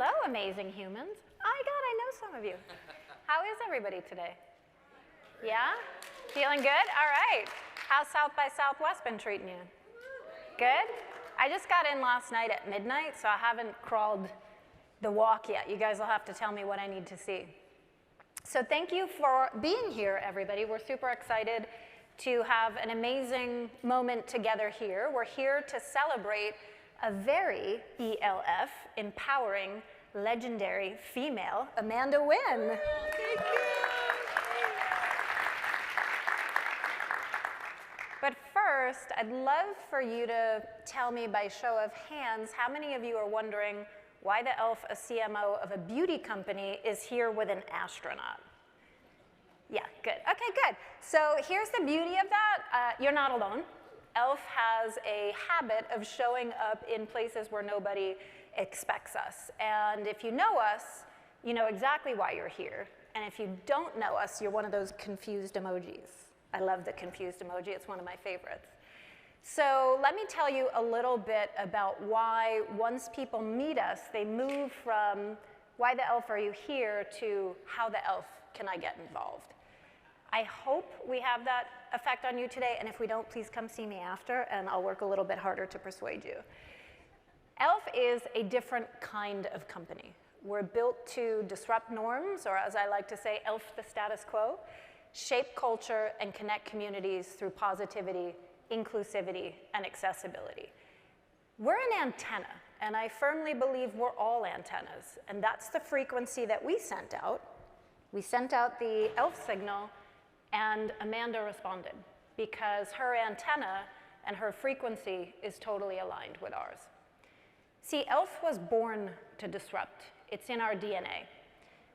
Hello, amazing humans. Oh my God, I know some of you. How is everybody today? Yeah? Feeling good? All right. How's South by Southwest been treating you? Good? I just got in last night at midnight, so I haven't crawled the walk yet. You guys will have to tell me what I need to see. So thank you for being here, everybody. We're super excited to have an amazing moment together here. We're here to celebrate a very ELF, empowering, legendary female, Amanda Nguyen. Thank you. But first, I'd love for you to tell me by show of hands, how many of you are wondering why the elf, a CMO of a beauty company, is here with an astronaut? Yeah, good. Okay, good. So here's the beauty of that. You're not alone. ELF has a habit of showing up in places where nobody expects us. And if you know us, you know exactly why you're here. And if you don't know us, you're one of those confused emojis. I love the confused emoji. It's one of my favorites. So let me tell you a little bit about why once people meet us, they move from why the elf are you here to how the elf can I get involved. I hope we have that effect on you today, and if we don't, please come see me after, and I'll work a little bit harder to persuade you. ELF is a different kind of company. We're built to disrupt norms, or as I like to say, ELF the status quo, shape culture, and connect communities through positivity, inclusivity, and accessibility. We're an antenna, and I firmly believe we're all antennas, and that's the frequency that we sent out. We sent out the ELF signal, and Amanda responded because her antenna and her frequency is totally aligned with ours. See, ELF was born to disrupt. It's in our DNA.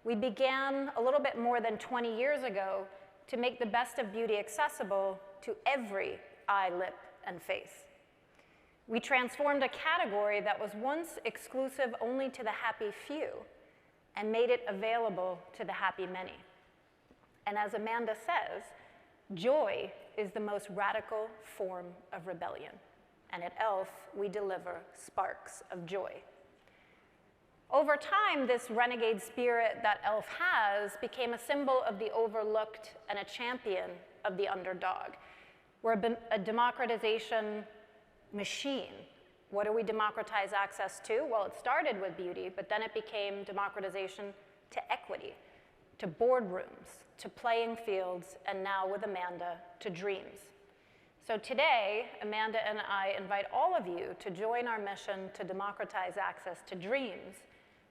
We began a little bit more than 20 years ago to make the best of beauty accessible to every eye, lip, and face. We transformed a category that was once exclusive only to the happy few and made it available to the happy many. And as Amanda says, joy is the most radical form of rebellion. And at ELF, we deliver sparks of joy. Over time, this renegade spirit that ELF has became a symbol of the overlooked and a champion of the underdog. We're a democratization machine. What do we democratize access to? Well, it started with beauty, but then it became democratization to equity, to boardrooms, to playing fields, and now with Amanda, to dreams. So today, Amanda and I invite all of you to join our mission to democratize access to dreams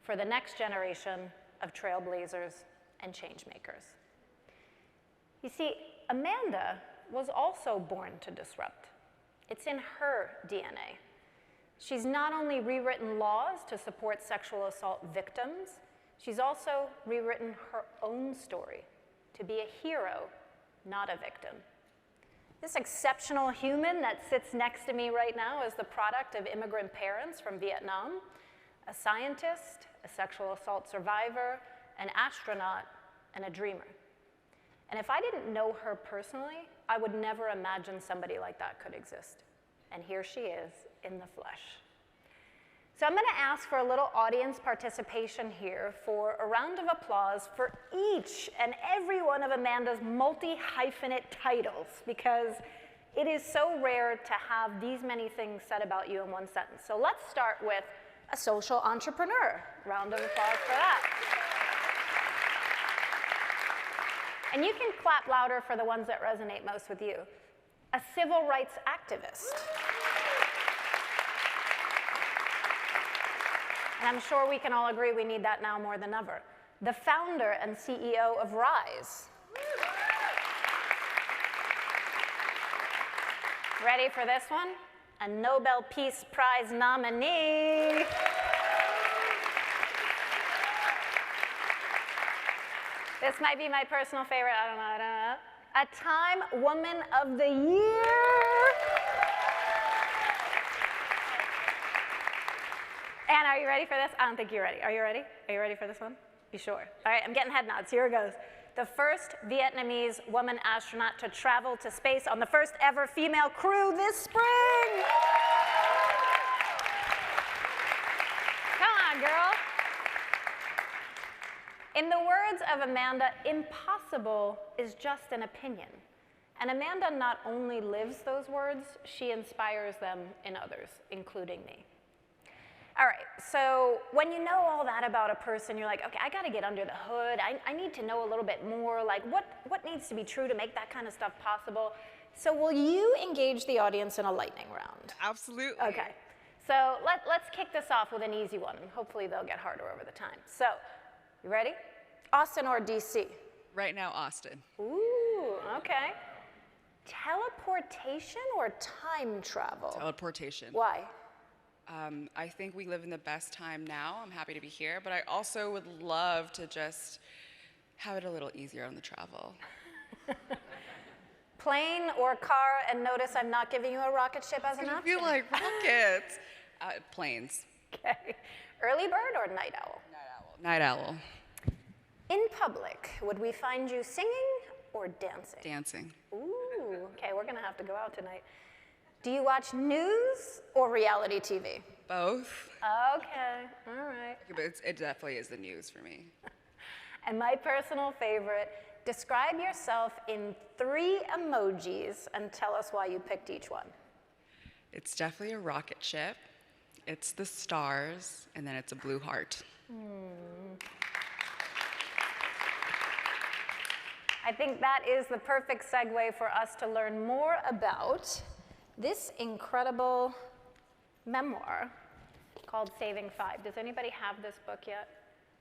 for the next generation of trailblazers and changemakers. You see, Amanda was also born to disrupt. It's in her DNA. She's not only rewritten laws to support sexual assault victims, she's also rewritten her own story to be a hero, not a victim. This exceptional human that sits next to me right now is the product of immigrant parents from Vietnam, a scientist, a sexual assault survivor, an astronaut, and a dreamer. And if I didn't know her personally, I would never imagine somebody like that could exist. And here she is in the flesh. So I'm going to ask for a little audience participation here for a round of applause for each and every one of Amanda's multi-hyphenate titles, because it is so rare to have these many things said about you in one sentence. So let's start with a social entrepreneur. Round of applause for that. And you can clap louder for the ones that resonate most with you. A civil rights activist. And I'm sure we can all agree we need that now more than ever. The founder and CEO of Rise. Ready for this one? A Nobel Peace Prize nominee. This might be my personal favorite, I don't know. A Time Woman of the Year. Anna, are you ready for this? I don't think you're ready. Are you ready? Are you ready for this one? You sure? All right, I'm getting head nods. Here it goes. The first Vietnamese woman astronaut to travel to space on the first ever female crew this spring. Come on, girl. In the words of Amanda, impossible is just an opinion. And Amanda not only lives those words, she inspires them in others, including me. All right, so when you know all that about a person, you're like, okay, I gotta get under the hood. I need to know a little bit more, like what needs to be true to make that kind of stuff possible? So will you engage the audience in a lightning round? Absolutely. Okay, so let's kick this off with an easy one, and hopefully they'll get harder over the time. So, you ready? Austin or DC? Right now, Austin. Ooh, okay. Teleportation or time travel? Teleportation. Why? I think we live in the best time now. I'm happy to be here, but I also would love to just have it a little easier on the travel. Plane or car, and notice I'm not giving you a rocket ship as an option. I feel like rockets. Planes. Okay. Early bird or night owl? Night owl. In public, would we find you singing or dancing? Dancing. Ooh, okay, we're gonna have to go out tonight. Do you watch news or reality TV? Both. Okay, all right. But it definitely is the news for me. And my personal favorite, describe yourself in 3 emojis and tell us why you picked each one. It's definitely a rocket ship. It's the stars, and then it's a blue heart. I think that is the perfect segue for us to learn more about this incredible memoir called Saving 5. Does anybody have this book yet?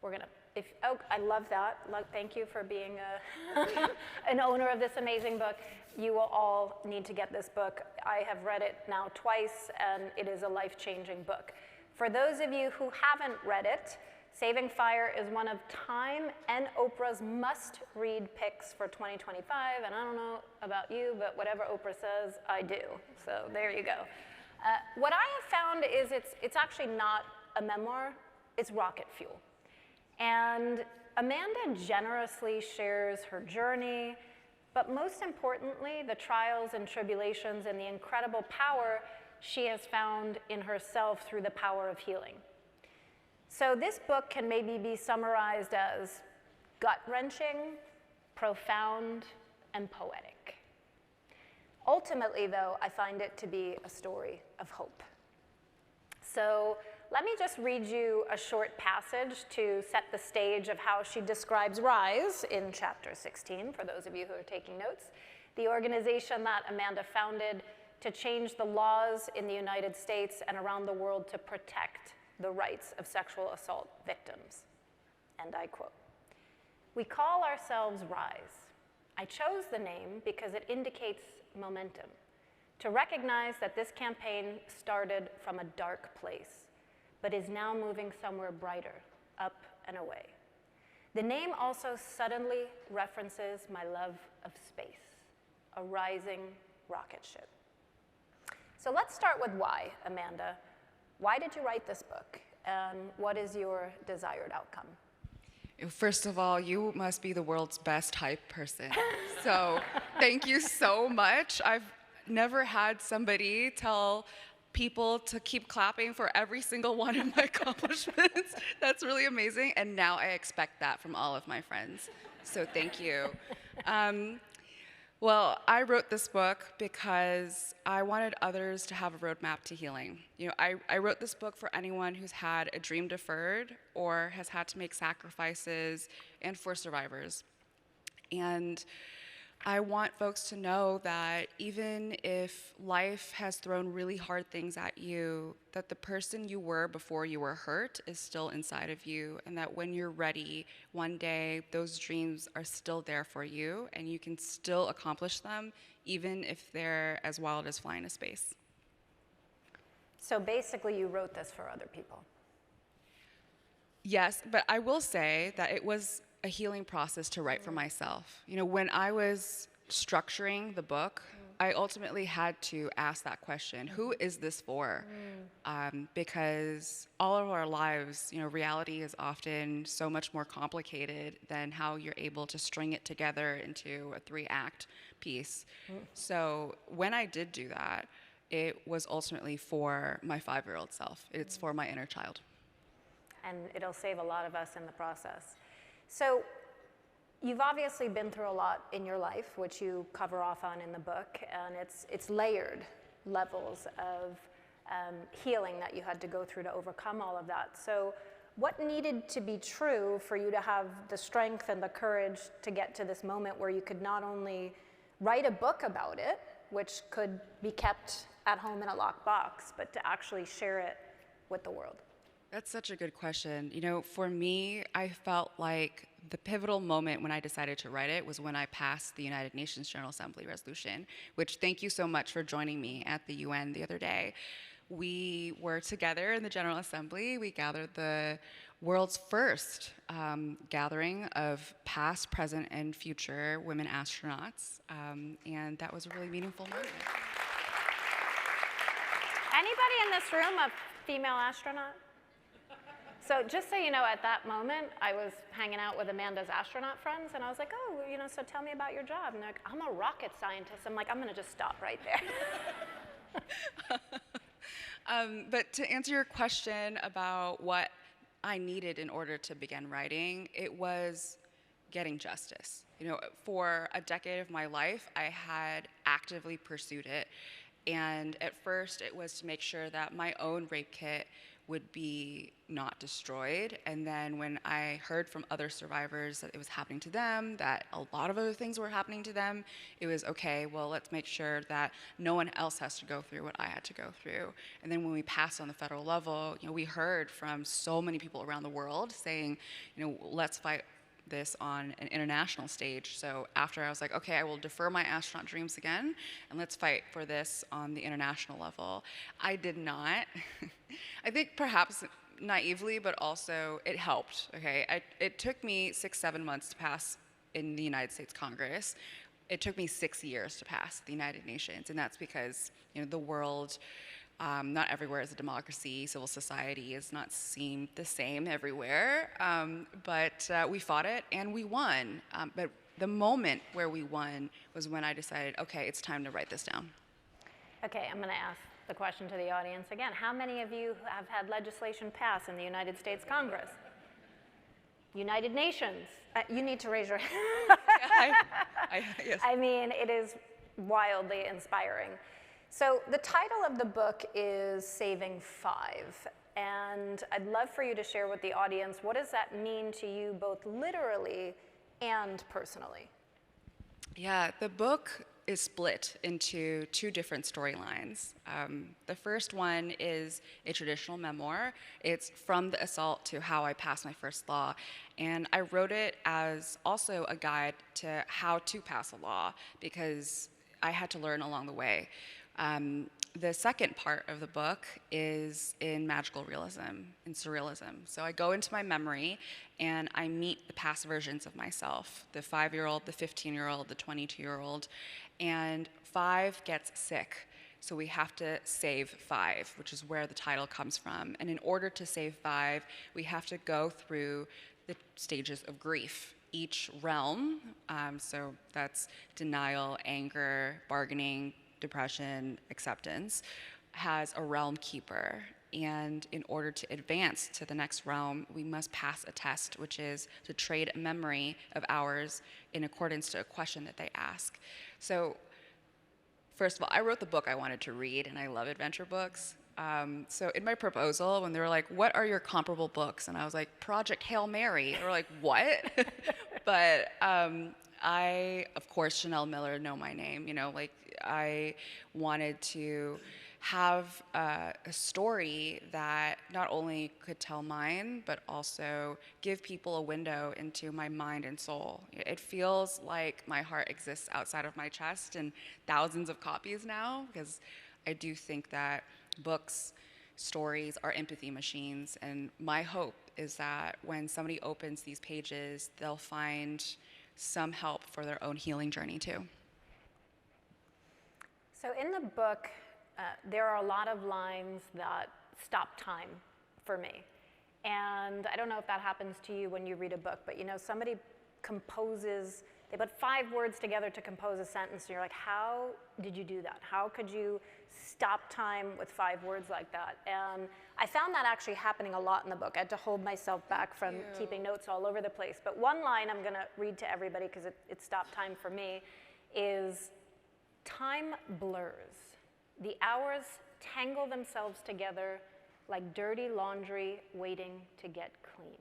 We're gonna, oh, I love that. Thank you for being an owner of this amazing book. You will all need to get this book. I have read it now twice, and it is a life-changing book. For those of you who haven't read it, Saving Fire is one of Time and Oprah's must-read picks for 2025, and I don't know about you, but whatever Oprah says, I do. So there you go. What I have found is it's actually not a memoir, it's rocket fuel. And Amanda generously shares her journey, but most importantly, the trials and tribulations and the incredible power she has found in herself through the power of healing. So this book can maybe be summarized as gut-wrenching, profound, and poetic. Ultimately, though, I find it to be a story of hope. So let me just read you a short passage to set the stage of how she describes RISE in chapter 16, for those of you who are taking notes, the organization that Amanda founded to change the laws in the United States and around the world to protect the rights of sexual assault victims. And I quote, "We call ourselves RISE. I chose the name because it indicates momentum, to recognize that this campaign started from a dark place, but is now moving somewhere brighter, up and away. The name also suddenly references my love of space, a rising rocket ship." So let's start with why, Amanda. Why did you write this book, and what is your desired outcome? First of all, you must be the world's best hype person. So thank you so much. I've never had somebody tell people to keep clapping for every single one of my accomplishments. That's really amazing. And now I expect that from all of my friends. So thank you. Well, I wrote this book because I wanted others to have a roadmap to healing. I wrote this book for anyone who's had a dream deferred or has had to make sacrifices, and for survivors. And I want folks to know that even if life has thrown really hard things at you, that the person you were before you were hurt is still inside of you, and that when you're ready, one day, those dreams are still there for you, and you can still accomplish them, even if they're as wild as flying to space. So basically, you wrote this for other people. Yes, but I will say that it was a healing process to write for myself. When I was structuring the book, I ultimately had to ask that question, who is this for? Because all of our lives, reality is often so much more complicated than how you're able to string it together into a 3-act piece. So when I did do that, it was ultimately for my 5-year-old self. It's for my inner child. And it'll save a lot of us in the process. So you've obviously been through a lot in your life, which you cover off on in the book, and it's layered levels of healing that you had to go through to overcome all of that. So what needed to be true for you to have the strength and the courage to get to this moment where you could not only write a book about it, which could be kept at home in a locked box, but to actually share it with the world? That's such a good question. You know, for me, I felt like the pivotal moment when I decided to write it was when I passed the United Nations General Assembly resolution, which thank you so much for joining me at the UN the other day. We were together in the General Assembly. We gathered the world's first gathering of past, present, and future women astronauts, and that was a really meaningful moment. Anybody in this room a female astronaut? So just so you know, at that moment, I was hanging out with Amanda's astronaut friends, and I was like, oh, you know, so tell me about your job. And they're like, I'm a rocket scientist. I'm like, I'm going to just stop right there. But to answer your question about what I needed in order to begin writing, it was getting justice. You know, for a decade of my life, I had actively pursued it. And at first, it was to make sure that my own rape kit would be not destroyed. And then when I heard from other survivors that it was happening to them, that a lot of other things were happening to them, it was okay, well, let's make sure that no one else has to go through what I had to go through. And then when we passed on the federal level, you know, we heard from so many people around the world saying, you know, let's fight this on an international stage. So after I was like, okay, I will defer my astronaut dreams again, and let's fight for this on the international level. I did not. I think perhaps naively, but also it helped, okay? It took me 6-7 months to pass in the United States Congress. It took me 6 years to pass the United Nations, and that's because, you know, the world, not everywhere is a democracy. Civil society is not seen the same everywhere, but we fought it and we won. But the moment where we won was when I decided, okay, it's time to write this down. Okay, I'm going to ask the question to the audience again. How many of you have had legislation pass in the United States Congress? United Nations. You need to raise your hand. Yes. I mean, it is wildly inspiring. So the title of the book is Saving Five, and I'd love for you to share with the audience, what does that mean to you both literally and personally? Yeah, the book is split into two different storylines. The first one is a traditional memoir. It's from the assault to how I passed my first law. And I wrote it as also a guide to how to pass a law, because I had to learn along the way. The second part of the book is in magical realism, in surrealism. So I go into my memory and I meet the past versions of myself, the 5-year-old, the 15-year-old, the 22-year-old, and 5 gets sick. So we have to save 5, which is where the title comes from. And in order to save 5, we have to go through the stages of grief. Each realm, so that's denial, anger, bargaining, depression, acceptance, has a realm keeper. And in order to advance to the next realm, we must pass a test, which is to trade a memory of ours in accordance to a question that they ask. So first of all, I wrote the book I wanted to read, and I love adventure books. So in my proposal, when they were like, what are your comparable books? And I was like, Project Hail Mary. They were like, what? But I, of course, Chanel Miller, know my name. You know, like, I wanted to have a story that not only could tell mine, but also give people a window into my mind and soul. It feels like my heart exists outside of my chest in thousands of copies now, because I do think that books, stories are empathy machines, and my hope is that when somebody opens these pages, they'll find some help for their own healing journey too. So in the book, there are a lot of lines that stop time for me. And I don't know if that happens to you when you read a book, but you know, somebody composes They put 5 words together to compose a sentence, and you're like, how did you do that? How could you stop time with 5 words like that? And I found that actually happening a lot in the book. I had to hold myself back from keeping notes all over the place. But one line I'm gonna read to everybody, because it stopped time for me, is time blurs. The hours tangle themselves together like dirty laundry waiting to get clean.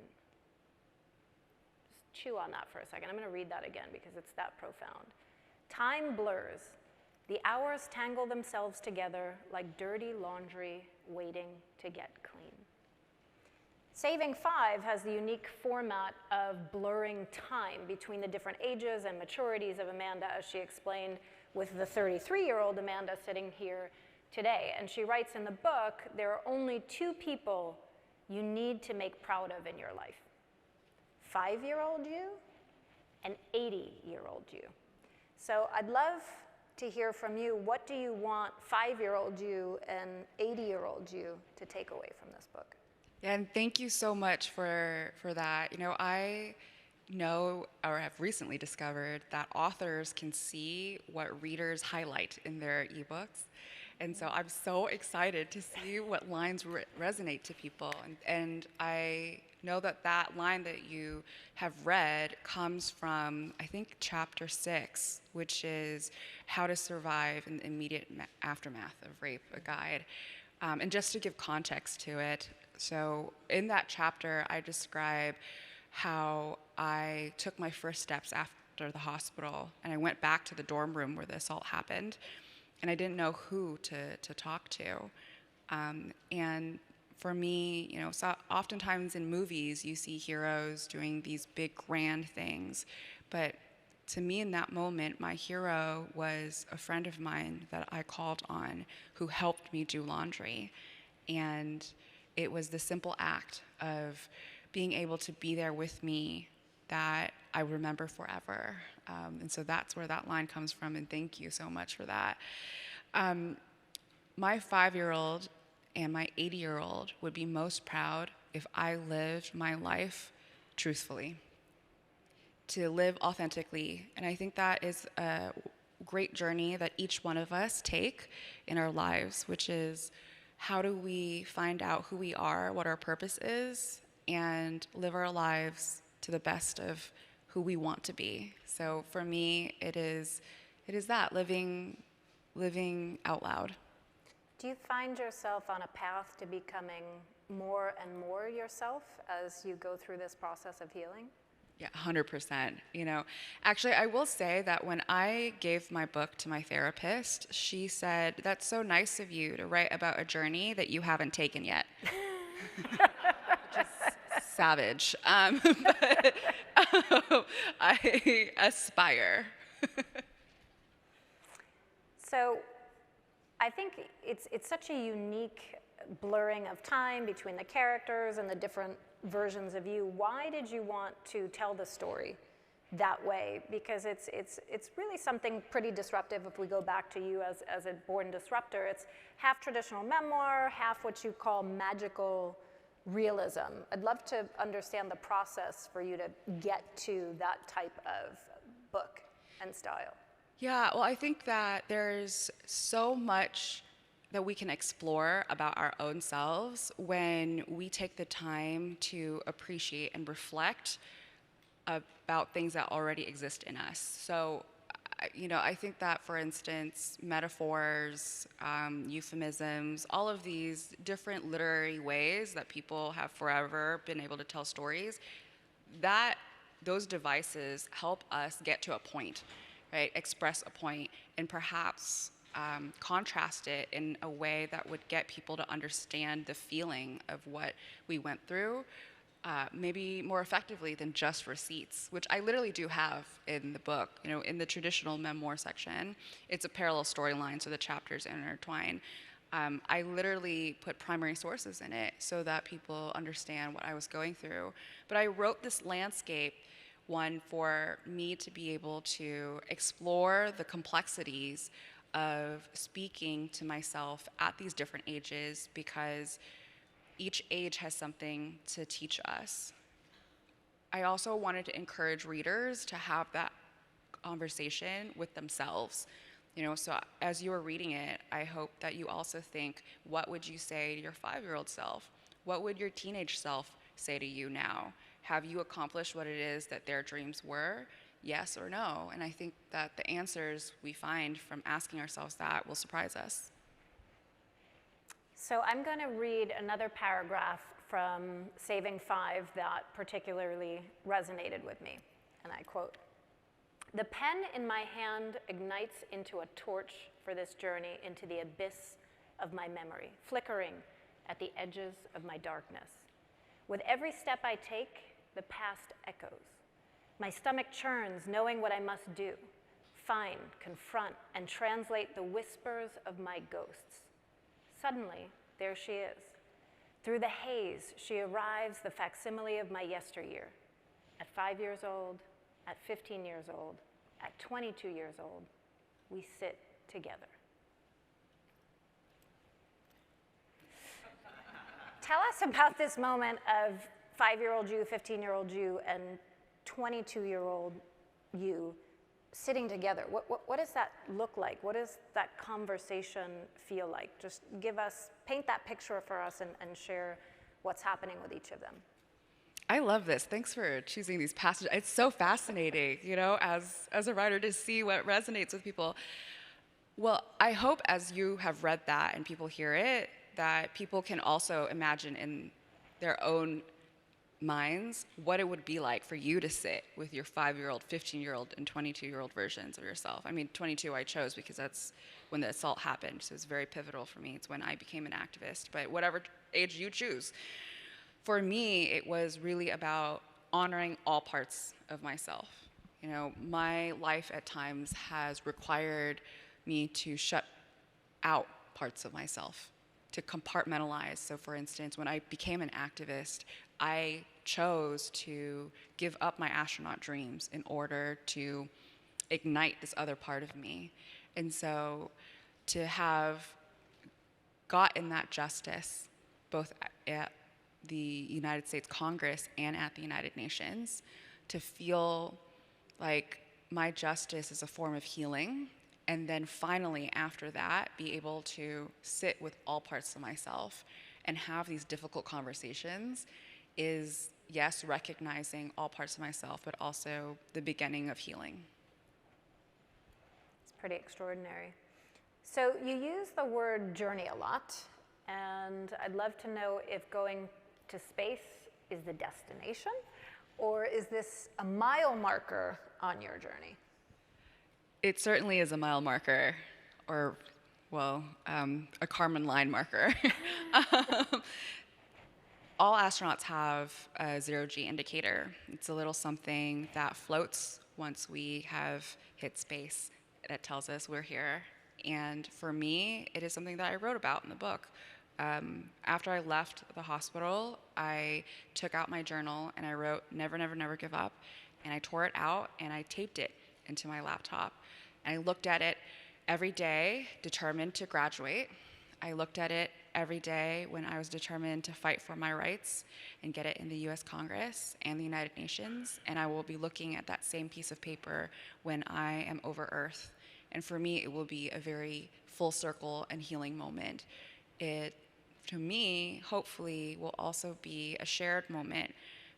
Just chew on that for a second. I'm going to read that again because it's that profound. Time blurs. The hours tangle themselves together like dirty laundry waiting to get clean. Saving 5 has the unique format of blurring time between the different ages and maturities of Amanda, as she explained with the 33-year-old Amanda sitting here today. And she writes in the book, there are only 2 people you need to make proud of in your life. 5-year-old you and 80-year-old you. So I'd love to hear from you. What do you want 5-year-old you and 80-year-old you to take away from this book? Yeah, and thank you so much for that. You know, I know or have recently discovered that authors can see what readers highlight in their ebooks. And so I'm so excited to see what lines resonate to people. And I know that that line that you have read comes from, I think, chapter 6, which is How to Survive in the Immediate Aftermath of Rape, a guide. And just to give context to it, so in that chapter, I describe how I took my first steps after the hospital, and I went back to the dorm room where the assault happened, and I didn't know who to talk to. And for me, you know, so oftentimes in movies, you see heroes doing these big, grand things, but to me in that moment, my hero was a friend of mine that I called on who helped me do laundry. And it was the simple act of being able to be there with me that I remember forever. And so that's where that line comes from, and thank you so much for that. My 5-year-old and my 80-year-old would be most proud if I lived my life truthfully, to live authentically. And I think that is a great journey that each one of us take in our lives, which is how do we find out who we are, what our purpose is, and live our lives to the best of who we want to be. So for me, it is that, living out loud. Do you find yourself on a path to becoming more and more yourself as you go through this process of healing? Yeah, 100%. You know, actually, I will say that when I gave my book to my therapist, she said, "That's so nice of you to write about a journey that you haven't taken yet." Which is savage. But I aspire. So I think it's such a unique blurring of time between the characters and the different versions of you. Why did you want to tell the story that way? Because it's really something pretty disruptive if we go back to you as a born disruptor. It's half traditional memoir, half what you call magical realism. I'd love to understand the process for you to get to that type of book and style. Yeah, well, I think that there's so much that we can explore about our own selves when we take the time to appreciate and reflect about things that already exist in us. So, you know, I think that, for instance, metaphors, euphemisms, all of these different literary ways that people have forever been able to tell stories, that those devices help us get to a point, right? Express a point, and perhaps contrast it in a way that would get people to understand the feeling of what we went through, maybe more effectively than just receipts, which I literally do have in the book. You know, in the traditional memoir section, it's a parallel storyline, so the chapters intertwine. I literally put primary sources in it so that people understand what I was going through. But I wrote this landscape one for me to be able to explore the complexities of speaking to myself at these different ages, because each age has something to teach us. I also wanted to encourage readers to have that conversation with themselves. So as you are reading it, I hope that you also think, what would you say to your 5-year-old self? What would your teenage self say to you now? Have you accomplished what it is that their dreams were? Yes or no? And I think that the answers we find from asking ourselves that will surprise us. So I'm going to read another paragraph from Saving 5 that particularly resonated with me, and I quote, "The pen in my hand ignites into a torch for this journey into the abyss of my memory, flickering at the edges of my darkness. With every step I take, the past echoes. My stomach churns, knowing what I must do, find, confront, and translate the whispers of my ghosts. Suddenly, there she is. Through the haze, she arrives, the facsimile of my yesteryear. At 5 years old, at 15 years old, at 22 years old, we sit together." Tell us about this moment of 5-year-old you, 15-year-old you, and 22-year-old you sitting together. What does that look like? What does that conversation feel like? Just paint that picture for us and share what's happening with each of them. I love this. Thanks for choosing these passages. It's so fascinating, as a writer, to see what resonates with people. Well, I hope as you have read that and people hear it, that people can also imagine in their own minds what it would be like for you to sit with your 5-year-old, 15-year-old, and 22-year-old versions of yourself. I mean, 22 I chose because that's when the assault happened, so it's very pivotal for me. It's when I became an activist, but whatever age you choose. For me, it was really about honoring all parts of myself. My life at times has required me to shut out parts of myself, to compartmentalize. So for instance, when I became an activist, I chose to give up my astronaut dreams in order to ignite this other part of me. And so to have gotten that justice, both at the United States Congress and at the United Nations, to feel like my justice is a form of healing, and then finally after that be able to sit with all parts of myself and have these difficult conversations is, yes, recognizing all parts of myself, but also the beginning of healing. It's pretty extraordinary. So you use the word journey a lot, and I'd love to know if going to space is the destination, or is this a mile marker on your journey? It certainly is a mile marker, or, a Kármán line marker. All astronauts have a zero-G indicator. It's a little something that floats once we have hit space that tells us we're here. And for me, it is something that I wrote about in the book. After I left the hospital, I took out my journal and I wrote, "Never, never, never give up." And I tore it out and I taped it into my laptop. And I looked at it every day, determined to graduate. I looked at it every day when I was determined to fight for my rights and get it in the US Congress and the United Nations. And I will be looking at that same piece of paper when I am over Earth. And for me, it will be a very full circle and healing moment. It, to me, hopefully will also be a shared moment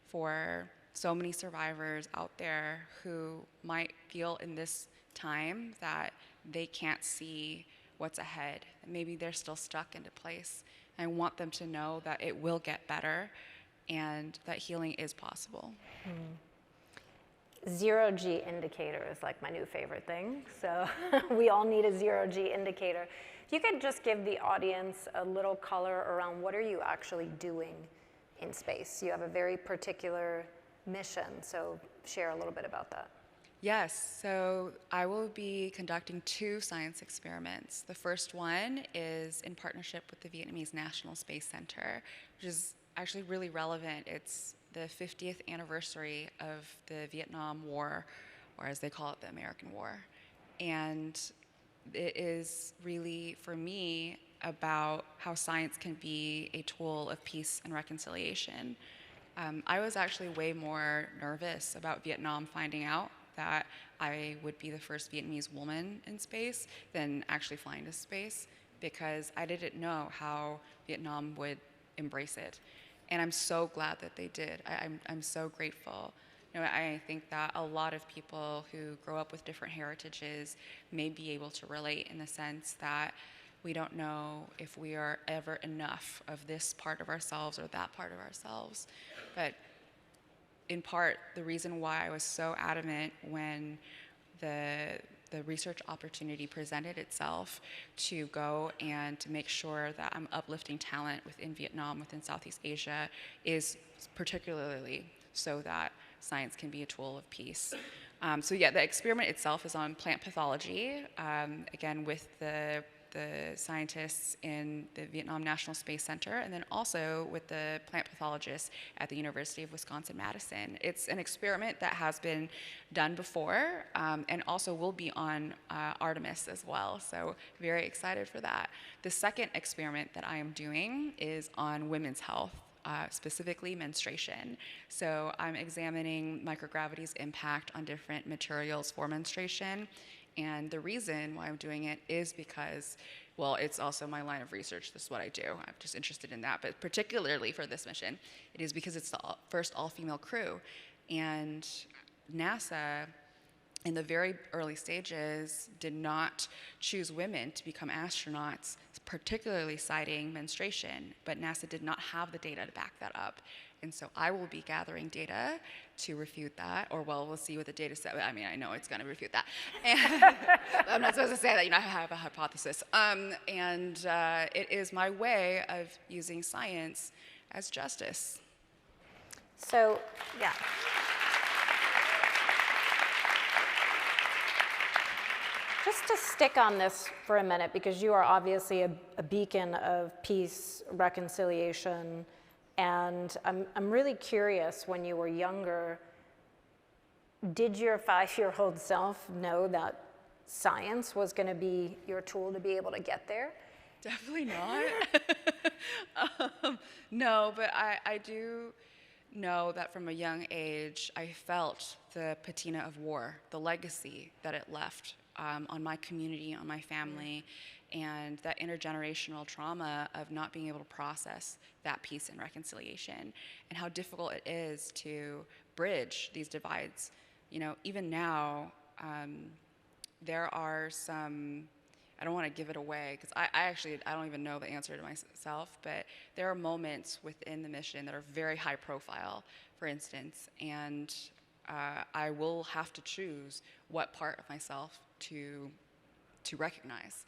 for so many survivors out there who might feel in this time that they can't see what's ahead. Maybe they're still stuck into place. I want them to know that it will get better and that healing is possible. Zero-G indicator is like my new favorite thing. So we all need a zero-G indicator. If you could just give the audience a little color around what are you actually doing in space? You have a very particular mission, so share a little bit about that. Yes, so I will be conducting 2 science experiments. The first one is in partnership with the Vietnamese National Space Center, which is actually really relevant. It's the 50th anniversary of the Vietnam War, or as they call it, the American War. And it is really, for me, about how science can be a tool of peace and reconciliation. I was actually way more nervous about Vietnam finding out that I would be the first Vietnamese woman in space than actually flying to space, because I didn't know how Vietnam would embrace it. And I'm so glad that they did. I'm so grateful. You know, I think that a lot of people who grow up with different heritages may be able to relate, in the sense that we don't know if we are ever enough of this part of ourselves or that part of ourselves. But in part, the reason why I was so adamant when the research opportunity presented itself to go and to make sure that I'm uplifting talent within Vietnam, within Southeast Asia, is particularly so that science can be a tool of peace. So yeah, the experiment itself is on plant pathology, again with the scientists in the Vietnam National Space Center, and then also with the plant pathologists at the University of Wisconsin-Madison. It's an experiment that has been done before, and also will be on Artemis as well, so very excited for that. The second experiment that I am doing is on women's health, specifically menstruation. So I'm examining microgravity's impact on different materials for menstruation. And the reason why I'm doing it is because, well, it's also my line of research. This is what I do. I'm just interested in that. But particularly for this mission, it is because it's the first all-female crew. And NASA, in the very early stages, did not choose women to become astronauts, particularly citing menstruation. But NASA did not have the data to back that up. And so I will be gathering data to refute that, or well, we'll see what the data set. I mean, I know it's going to refute that. And I'm not supposed to say that, you know, I have a hypothesis. It is my way of using science as justice. So, yeah. Just to stick on this for a minute, because you are obviously a beacon of peace, reconciliation, and I'm really curious, when you were younger, did your 5-year-old self know that science was going to be your tool to be able to get there? Definitely not. No, but I do know that from a young age, I felt the patina of war, the legacy that it left on my community, on my family, and that intergenerational trauma of not being able to process that peace and reconciliation, and how difficult it is to bridge these divides. You know, even now, there are some, I don't want to give it away, because I don't even know the answer to myself, but there are moments within the mission that are very high profile, for instance, and I will have to choose what part of myself to recognize.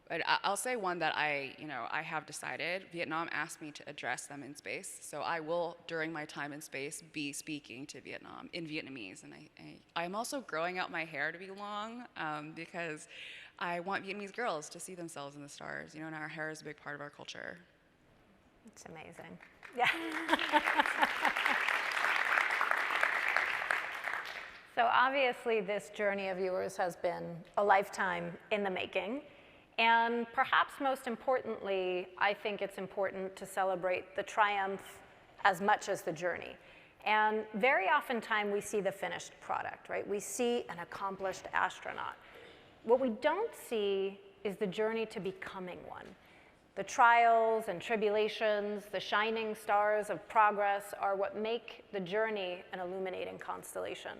But I'll say one that I have decided. Vietnam asked me to address them in space, so I will, during my time in space, be speaking to Vietnam in Vietnamese. And I'm also growing out my hair to be long, because I want Vietnamese girls to see themselves in the stars. You know, and our hair is a big part of our culture. It's amazing. Yeah. So obviously this journey of yours has been a lifetime in the making. And perhaps most importantly, I think it's important to celebrate the triumph as much as the journey. And very oftentimes we see the finished product, right? We see an accomplished astronaut. What we don't see is the journey to becoming one. The trials and tribulations, the shining stars of progress are what make the journey an illuminating constellation.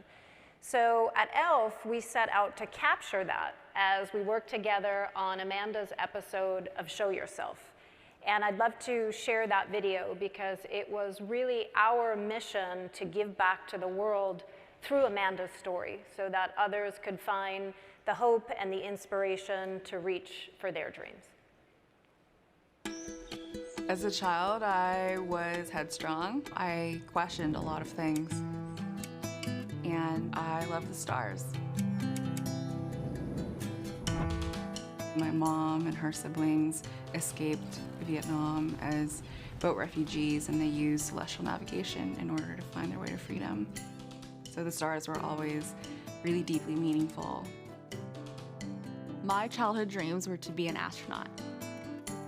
So at ELF, we set out to capture that as we worked together on Amanda's episode of Show Yourself. And I'd love to share that video, because it was really our mission to give back to the world through Amanda's story, so that others could find the hope and the inspiration to reach for their dreams. As a child, I was headstrong. I questioned a lot of things. And I love the stars. My mom and her siblings escaped Vietnam as boat refugees, and they used celestial navigation in order to find their way to freedom. So the stars were always really deeply meaningful. My childhood dreams were to be an astronaut.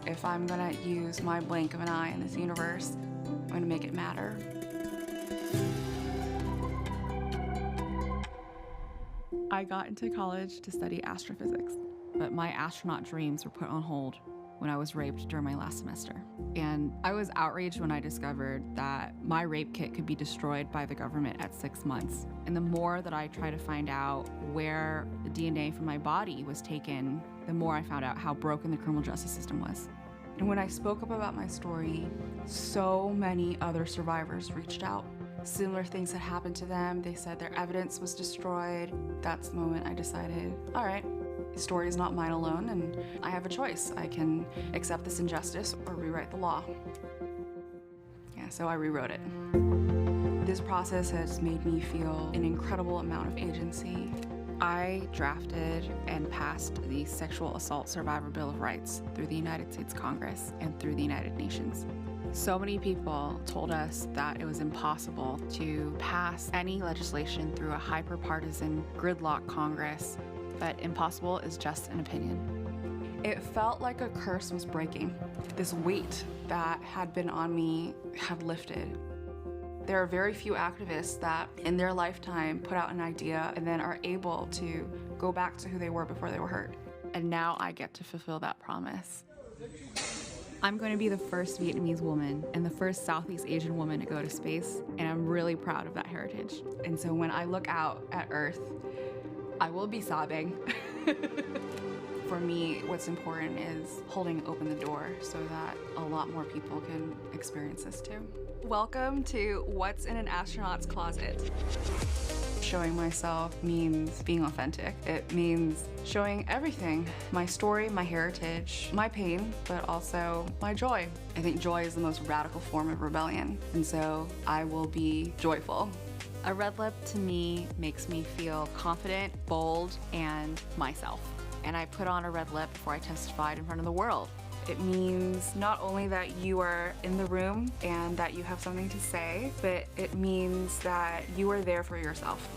If I'm gonna use my blink of an eye in this universe, I'm gonna make it matter. I got into college to study astrophysics, but my astronaut dreams were put on hold when I was raped during my last semester. And I was outraged when I discovered that my rape kit could be destroyed by the government at 6 months. And the more that I tried to find out where the DNA from my body was taken, the more I found out how broken the criminal justice system was. And when I spoke up about my story, so many other survivors reached out. Similar things had happened to them. They said their evidence was destroyed. That's the moment I decided, all right, the story is not mine alone, and I have a choice. I can accept this injustice or rewrite the law. Yeah, so I rewrote it. This process has made me feel an incredible amount of agency. I drafted and passed the Sexual Assault Survivor Bill of Rights through the United States Congress and through the United Nations. So many people told us that it was impossible to pass any legislation through a hyper-partisan gridlock Congress, but impossible is just an opinion. It felt like a curse was breaking. This weight that had been on me had lifted. There are very few activists that in their lifetime put out an idea and then are able to go back to who they were before they were hurt. And now I get to fulfill that promise. I'm going to be the first Vietnamese woman and the first Southeast Asian woman to go to space, and I'm really proud of that heritage. And so when I look out at Earth, I will be sobbing. For me, what's important is holding open the door so that a lot more people can experience this too. Welcome to What's in an Astronaut's Closet. Showing myself means being authentic. It means showing everything. My story, my heritage, my pain, but also my joy. I think joy is the most radical form of rebellion, and so I will be joyful. A red lip to me makes me feel confident, bold, and myself. And I put on a red lip before I testified in front of the world. It means not only that you are in the room and that you have something to say, but it means that you are there for yourself.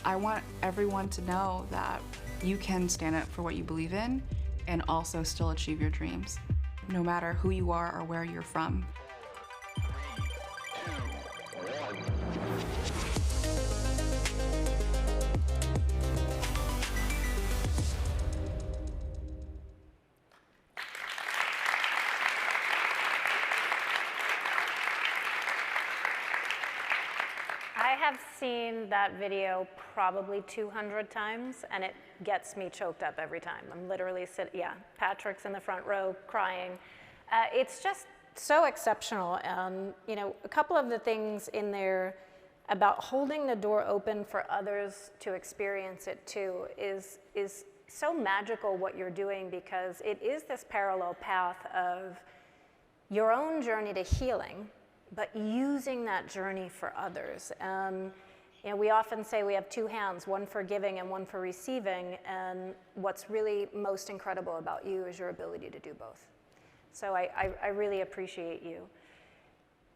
I want everyone to know that you can stand up for what you believe in and also still achieve your dreams, no matter who you are or where you're from. I have seen that video probably 200 times, and it gets me choked up every time. I'm literally sitting, yeah, Patrick's in the front row crying. It's just so exceptional. You know, a couple of the things in there about holding the door open for others to experience it too is so magical what you're doing, because it is this parallel path of your own journey to healing, but using that journey for others. You know, we often say we have two hands, one for giving and one for receiving, and what's really most incredible about you is your ability to do both. So I really appreciate you.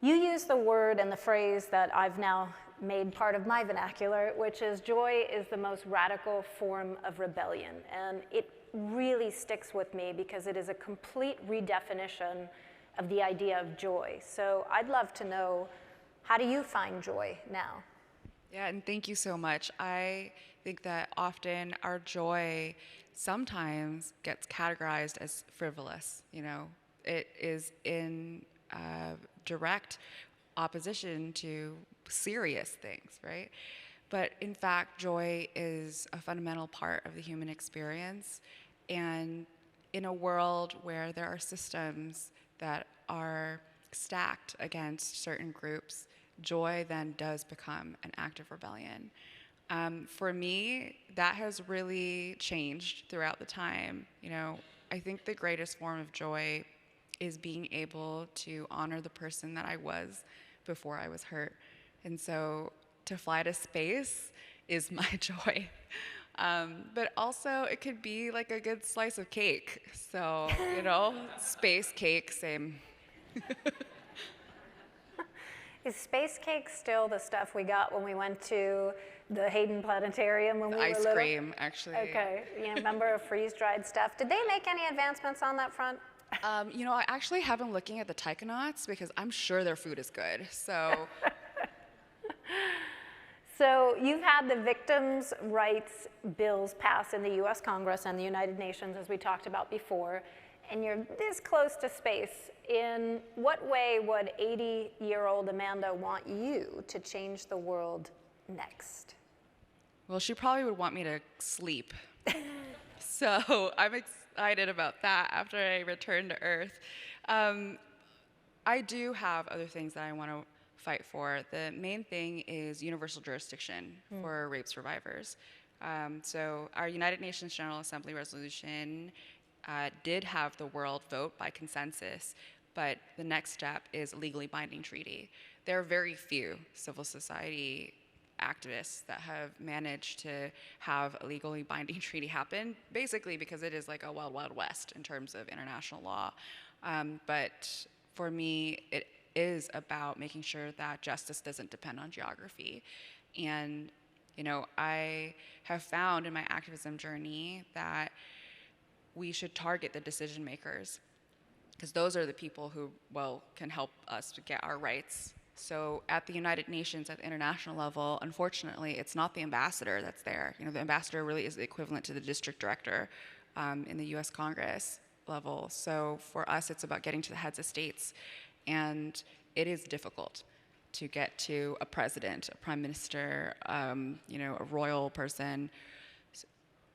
You use the word and the phrase that I've now made part of my vernacular, which is joy is the most radical form of rebellion. And it really sticks with me because it is a complete redefinition of the idea of joy. So I'd love to know, how do you find joy now? Yeah, and thank you so much. I think that often our joy sometimes gets categorized as frivolous. You know, it is in direct opposition to serious things, right? But in fact, joy is a fundamental part of the human experience. And in a world where there are systems that are stacked against certain groups, joy then does become an act of rebellion. For me, that has really changed throughout the time. You know, I think the greatest form of joy is being able to honor the person that I was before I was hurt. And so to fly to space is my joy. But also it could be like a good slice of cake. So, you know, space cake, same. Is space cake still the stuff we got when we went to the Hayden Planetarium when we were little? Ice cream, actually. Okay, you know, remember freeze-dried stuff. Did they make any advancements on that front? You know, I actually have been looking at the Taikonauts because I'm sure their food is good. So So you've had the victims' rights bills passed in the US Congress and the United Nations, as we talked about before, and you're this close to space. In what way would 80-year-old Amanda want you to change the world next? Well, she probably would want me to sleep. So I'm excited about that after I return to Earth. I do have other things that I want to fight for. The main thing is universal jurisdiction for rape survivors. So our United Nations General Assembly resolution did have the world vote by consensus, but the next step is a legally binding treaty. There are very few civil society activists that have managed to have a legally binding treaty happen, basically because it is like a wild, wild west in terms of international law. But for me, it is about making sure that justice doesn't depend on geography. And, you know, I have found in my activism journey that we should target the decision makers, because those are the people who, well, can help us to get our rights. So at the United Nations, at the international level, unfortunately, it's not the ambassador that's there. You know, the ambassador really is the equivalent to the district director in the US Congress level. So for us, it's about getting to the heads of states. And it is difficult to get to a president, a prime minister, you know, a royal person.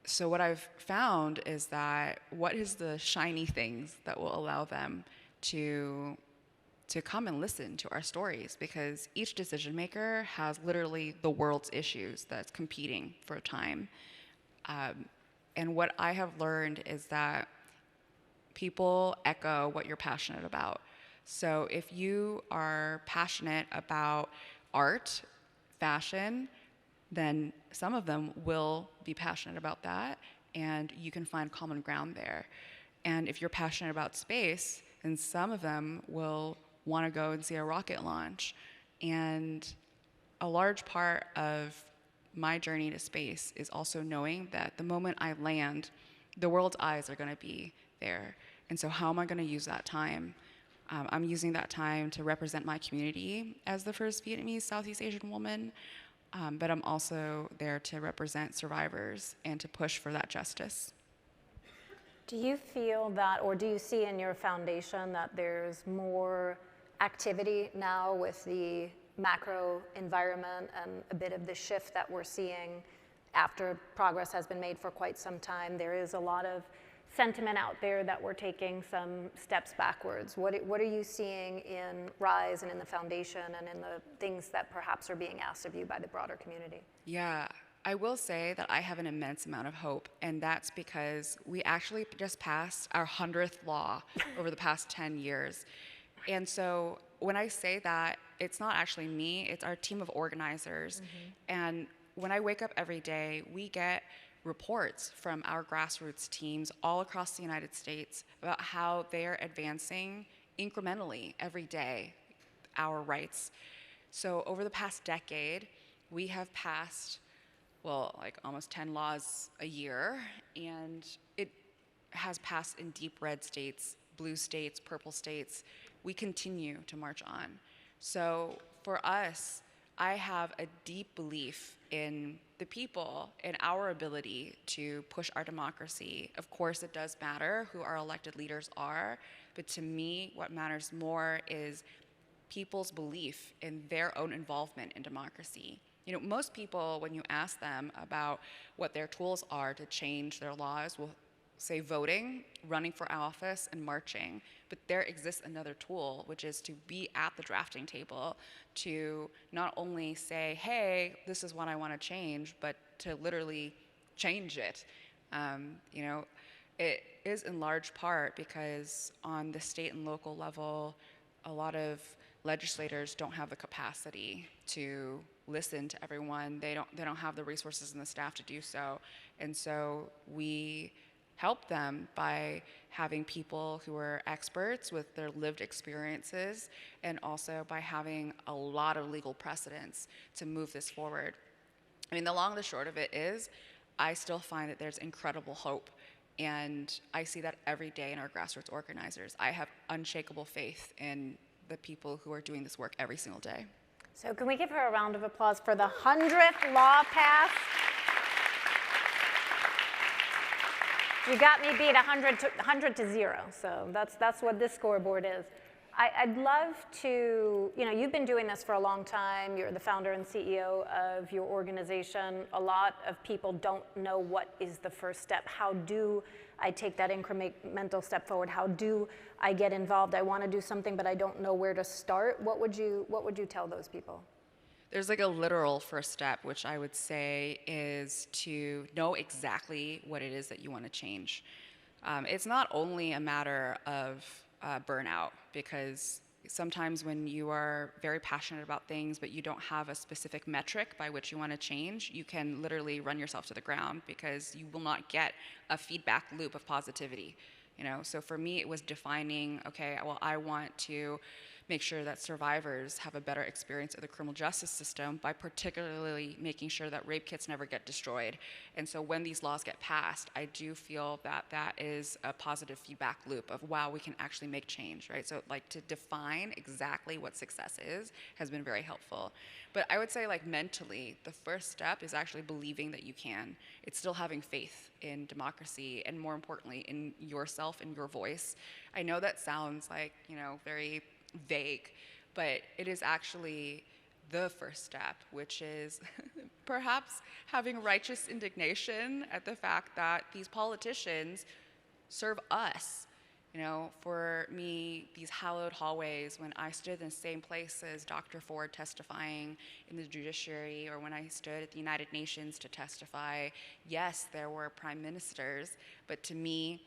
So what I've found is that what is the shiny things that will allow them to come and listen to our stories, because each decision maker has literally the world's issues that's competing for time. And what I have learned is that people echo what you're passionate about. So if you are passionate about art, fashion, then some of them will be passionate about that, and you can find common ground there. And if you're passionate about space, then some of them will want to go and see a rocket launch. And a large part of my journey to space is also knowing that the moment I land, the world's eyes are going to be there. And so how am I going to use that time? I'm using that time to represent my community as the first Vietnamese Southeast Asian woman, but I'm also there to represent survivors and to push for that justice. Do you feel that, or do you see in your foundation that there's more activity now with the macro environment and a bit of the shift that we're seeing after progress has been made for quite some time? There is a lot of sentiment out there that we're taking some steps backwards. What are you seeing in Rise and in the foundation and in the things that perhaps are being asked of you by the broader community? Yeah, I will say that I have an immense amount of hope, and that's because we actually just passed our 100th law over the past 10 years. And so when I say that, it's not actually me, it's our team of organizers. And when I wake up every day, we get reports from our grassroots teams all across the United States about how they're advancing incrementally every day our rights. So over the past decade, we have passed, well, like almost 10 laws a year, and it has passed in deep red states, blue states, purple states. We continue to march on. So for us, I have a deep belief in the people, in our ability to push our democracy. Of course, it does matter who our elected leaders are, but to me, what matters more is people's belief in their own involvement in democracy. You know, most people, when you ask them about what their tools are to change their laws, will say voting, running for office, and marching. But there exists another tool, which is to be at the drafting table, to not only say, hey, this is what I want to change, but to literally change it. You know, it is in large part because on the state and local level, a lot of legislators don't have the capacity to listen to everyone. They don't have the resources and the staff to do so. And so we help them by having people who are experts with their lived experiences, and also by having a lot of legal precedents to move this forward. I mean, the long and the short of it is, I still find that there's incredible hope, and I see that every day in our grassroots organizers. I have unshakable faith in the people who are doing this work every single day. So can we give her a round of applause for the 100th law passed? You got me beat 100 to 0, so that's what this scoreboard is. I'd love to, you've been doing this for a long time. You're the founder and CEO of your organization. A lot of people don't know what is the first step. How do I take that incremental step forward? How do I get involved? I want to do something, but I don't know where to start. What would you tell those people? There's like a literal first step, which I would say is to know exactly what it is that you want to change. It's not only a matter of burnout, because sometimes when you are very passionate about things but you don't have a specific metric by which you want to change, you can literally run yourself to the ground because you will not get a feedback loop of positivity. So for me, it was defining, okay, well, I want to make sure that survivors have a better experience of the criminal justice system by particularly making sure that rape kits never get destroyed. And so when these laws get passed, I do feel that that is a positive feedback loop of, wow, we can actually make change, right? So like to define exactly what success is has been very helpful. But I would say like mentally, the first step is actually believing that you can. It's still having faith in democracy and more importantly in yourself and your voice. I know that sounds like, very vague, but it is actually the first step, which is perhaps having righteous indignation at the fact that these politicians serve us. For me, these hallowed hallways, when I stood in the same place as Dr. Ford testifying in the judiciary, or when I stood at the United Nations to testify, yes, there were prime ministers, but to me,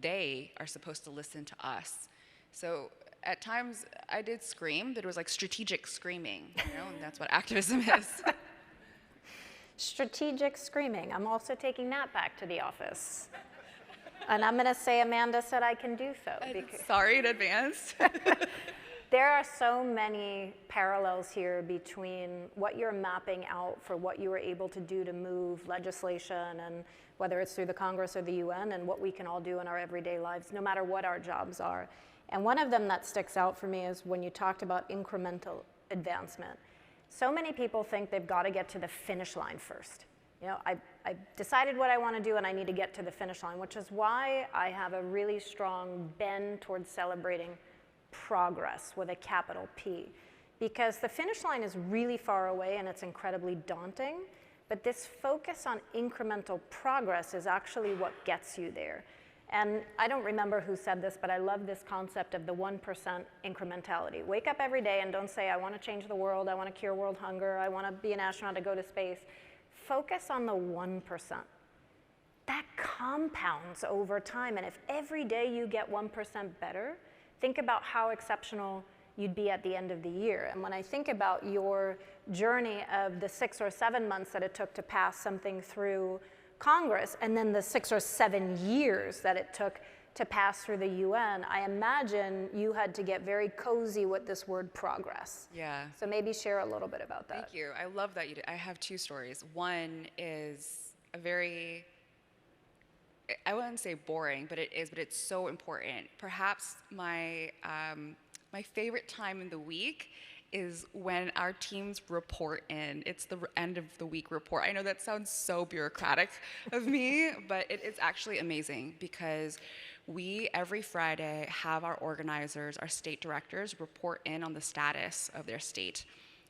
they are supposed to listen to us. So at times I did scream, but it was like strategic screaming, and that's what activism is. Strategic screaming. I'm also taking that back to the office. And I'm going to say Amanda said I can do so. Sorry in advance. There are so many parallels here between what you're mapping out for what you were able to do to move legislation, and whether it's through the Congress or the UN, and what we can all do in our everyday lives, no matter what our jobs are. And one of them that sticks out for me is when you talked about incremental advancement. So many people think they've got to get to the finish line first. I've decided what I want to do and I need to get to the finish line, which is why I have a really strong bend towards celebrating progress with a capital P. Because the finish line is really far away and it's incredibly daunting, but this focus on incremental progress is actually what gets you there. And I don't remember who said this, but I love this concept of the 1% incrementality. Wake up every day and don't say, I want to change the world, I want to cure world hunger, I want to be an astronaut to go to space. Focus on the 1%. That compounds over time, and if every day you get 1% better, think about how exceptional you'd be at the end of the year. And when I think about your journey of the 6 or 7 months that it took to pass something through Congress, and then the 6 or 7 years that it took to pass through the UN, I imagine you had to get very cozy with this word progress. Yeah. So maybe share a little bit about that. Thank you. I love that you did. I have two stories. One is a very, I wouldn't say boring, but it is, but it's so important. Perhaps my favorite time in the week is when our teams report in. It's the end of the week report. I know that sounds so bureaucratic of me, but it's actually amazing because we, every Friday, have our organizers, our state directors, report in on the status of their state.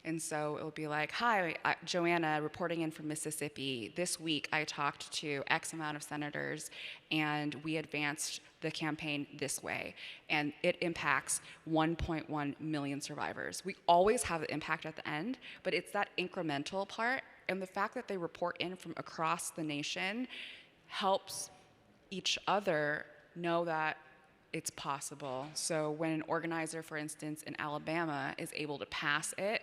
And so it'll be like, hi, Joanna, reporting in from Mississippi. This week I talked to X amount of senators and we advanced the campaign this way. And it impacts 1.1 million survivors. We always have the impact at the end, but it's that incremental part. And the fact that they report in from across the nation helps each other know that it's possible. So when an organizer, for instance, in Alabama is able to pass it,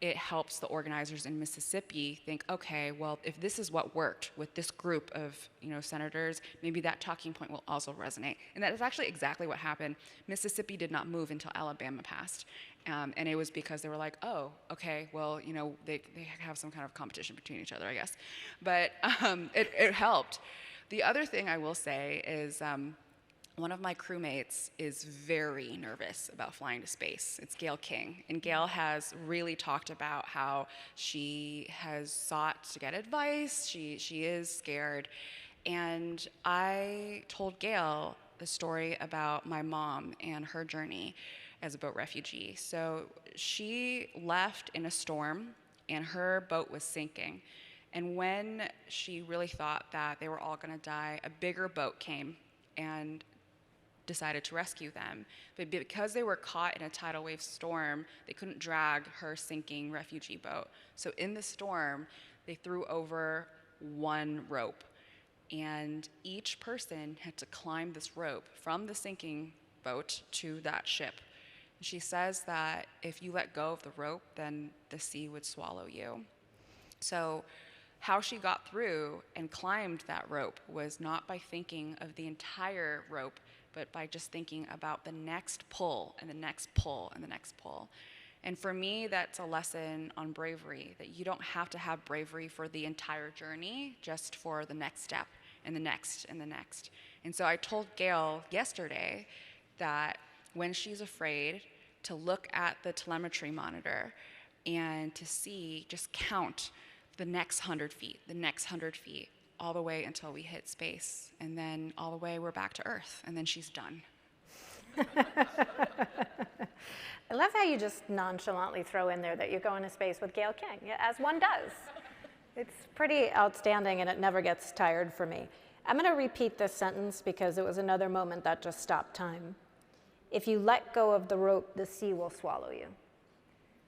it helps the organizers in Mississippi think, okay, well, if this is what worked with this group of senators, maybe that talking point will also resonate. And that is actually exactly what happened. Mississippi did not move until Alabama passed. And it was because they were like, oh, okay, well, they have some kind of competition between each other, I guess. But it helped. The other thing I will say is one of my crewmates is very nervous about flying to space. It's Gail King. And Gail has really talked about how she has sought to get advice. She is scared. And I told Gail the story about my mom and her journey as a boat refugee. So she left in a storm, and her boat was sinking. And when she really thought that they were all going to die, a bigger boat came and decided to rescue them. But because they were caught in a tidal wave storm, they couldn't drag her sinking refugee boat. So in the storm, they threw over one rope. And each person had to climb this rope from the sinking boat to that ship. She says that if you let go of the rope, then the sea would swallow you. So how she got through and climbed that rope was not by thinking of the entire rope, but by just thinking about the next pull and the next pull and the next pull. And for me, that's a lesson on bravery, that you don't have to have bravery for the entire journey, just for the next step and the next and the next. And so I told Gail yesterday that when she's afraid, to look at the telemetry monitor and to see, just count the next 100 feet, the next 100 feet, all the way until we hit space. And then all the way we're back to Earth, and then she's done. I love how you just nonchalantly throw in there that you're going to space with Gail King, as one does. It's pretty outstanding, and it never gets tired for me. I'm going to repeat this sentence because it was another moment that just stopped time. If you let go of the rope, the sea will swallow you.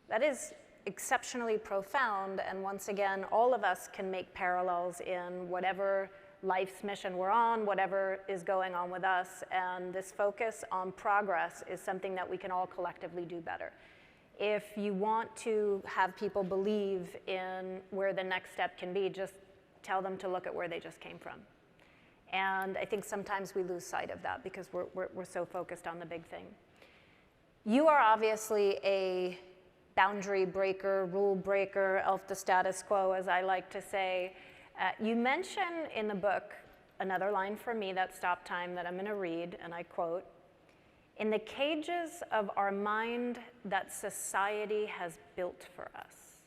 That is exceptionally profound, and once again, all of us can make parallels in whatever life's mission we're on, whatever is going on with us, and this focus on progress is something that we can all collectively do better. If you want to have people believe in where the next step can be, just tell them to look at where they just came from. And I think sometimes we lose sight of that because we're so focused on the big thing. You are obviously a boundary breaker, rule breaker, elf the status quo, as I like to say. You mention in the book another line for me that stopped time that I'm going to read, and I quote, "In the cages of our mind that society has built for us."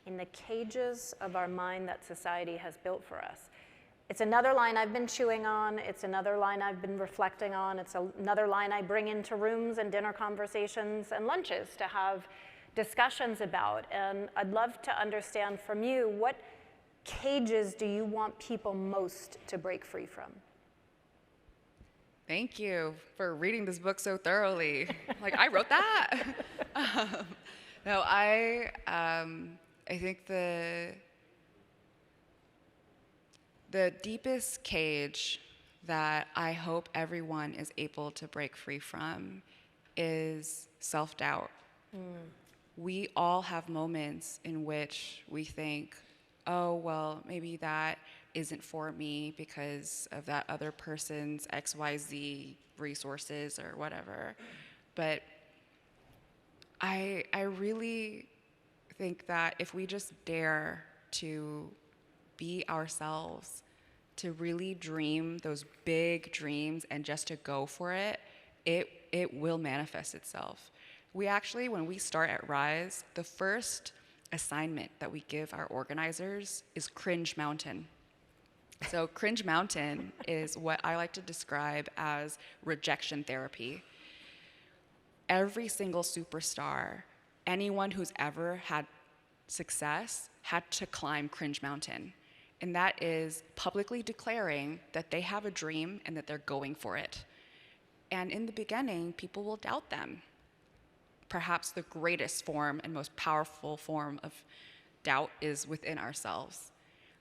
In the cages of our mind that society has built for us. It's another line I've been chewing on. It's another line I've been reflecting on. It's another line I bring into rooms and dinner conversations and lunches to have discussions about. And I'd love to understand from you, what cages do you want people most to break free from? Thank you for reading this book so thoroughly. Like, I wrote that. No, I think the deepest cage that I hope everyone is able to break free from is self-doubt. We all have moments in which we think, oh, well, maybe that isn't for me because of that other person's XYZ resources or whatever. But I really think that if we just dare to be ourselves, to really dream those big dreams and just to go for it, it will manifest itself. We actually, when we start at Rise, the first assignment that we give our organizers is Cringe Mountain. So Cringe Mountain is what I like to describe as rejection therapy. Every single superstar, anyone who's ever had success, had to climb Cringe Mountain. And that is publicly declaring that they have a dream and that they're going for it. And in the beginning, people will doubt them. Perhaps the greatest form and most powerful form of doubt is within ourselves.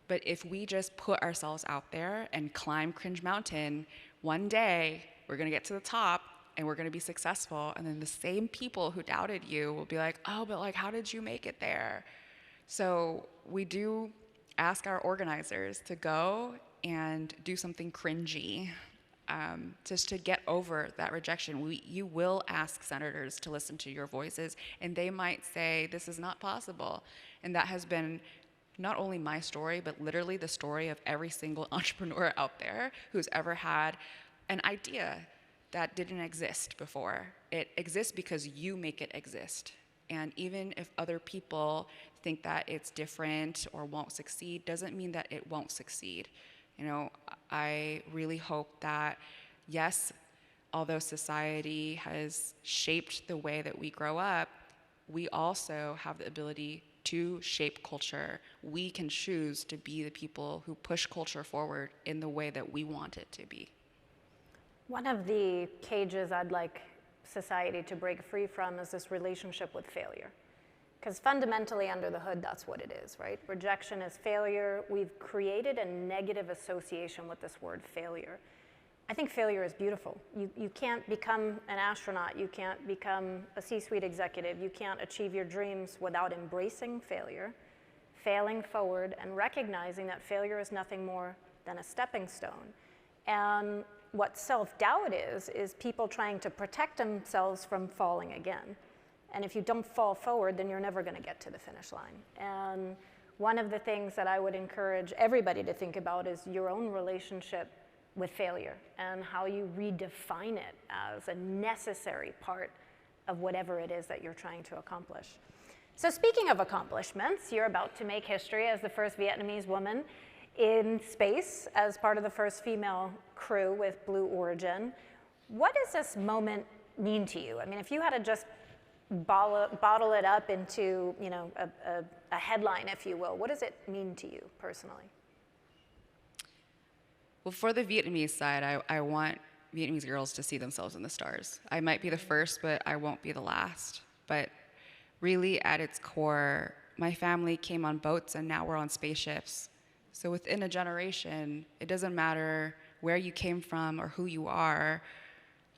But if we just put ourselves out there and climb Cringe Mountain, one day we're going to get to the top and we're going to be successful. And then the same people who doubted you will be like, oh, but like, how did you make it there? So we do ask our organizers to go and do something cringy, just to get over that rejection. You will ask senators to listen to your voices, and they might say, this is not possible. And that has been not only my story, but literally the story of every single entrepreneur out there who's ever had an idea that didn't exist before. It exists because you make it exist. And even if other people think that it's different or won't succeed, doesn't mean that it won't succeed. I really hope that, yes, although society has shaped the way that we grow up, we also have the ability to shape culture. We can choose to be the people who push culture forward in the way that we want it to be. One of the cages I'd like society to break free from is this relationship with failure. Because fundamentally, under the hood, that's what it is, right? Rejection is failure. We've created a negative association with this word failure. I think failure is beautiful. You can't become an astronaut. You can't become a C-suite executive. You can't achieve your dreams without embracing failure, failing forward, and recognizing that failure is nothing more than a stepping stone. And what self-doubt is people trying to protect themselves from falling again. And if you don't fall forward, then you're never going to get to the finish line. And one of the things that I would encourage everybody to think about is your own relationship with failure and how you redefine it as a necessary part of whatever it is that you're trying to accomplish. So speaking of accomplishments, you're about to make history as the first Vietnamese woman in space as part of the first female crew with Blue Origin. What does this moment mean to you? I mean, if you had to just bottle it up into, a headline, if you will, what does it mean to you personally? Well, for the Vietnamese side, I want Vietnamese girls to see themselves in the stars. I might be the first, but I won't be the last. But really, at its core, my family came on boats and now we're on spaceships. So within a generation, it doesn't matter where you came from or who you are,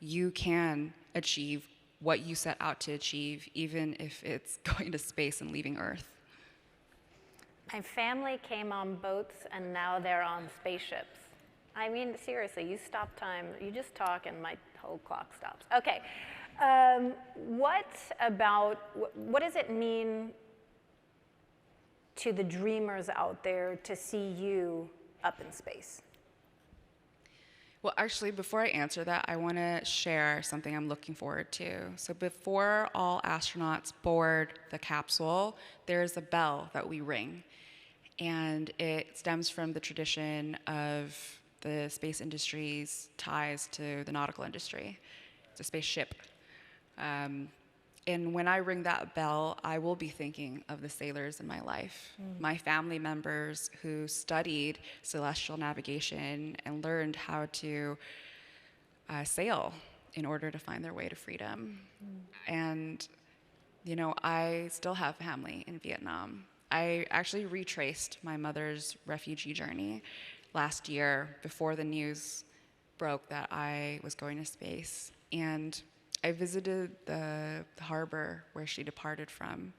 you can achieve what you set out to achieve, even if it's going to space and leaving Earth. My family came on boats and now they're on spaceships. I mean, seriously, you stop time, you just talk and my whole clock stops. Okay, what does it mean to the dreamers out there to see you up in space? Well, actually, before I answer that, I want to share something I'm looking forward to. So before all astronauts board the capsule, there's a bell that we ring. And it stems from the tradition of the space industry's ties to the nautical industry. It's a spaceship. And when I ring that bell, I will be thinking of the sailors in my life, my family members who studied celestial navigation and learned how to sail in order to find their way to freedom. And, I still have family in Vietnam. I actually retraced my mother's refugee journey last year before the news broke that I was going to space. And I visited the harbor where she departed from.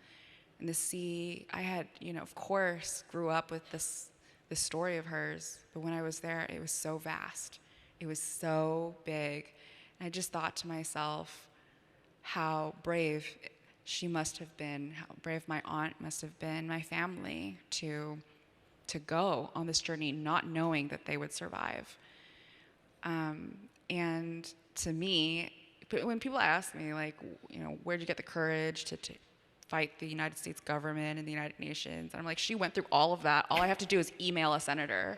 And the sea, I had, of course, grew up with this story of hers. But when I was there, it was so vast. It was so big. And I just thought to myself how brave she must have been, how brave my aunt must have been, my family, to go on this journey not knowing that they would survive. And to me, when people ask me, where'd you get the courage to fight the United States government and the United Nations? And I'm like, she went through all of that. All I have to do is email a senator.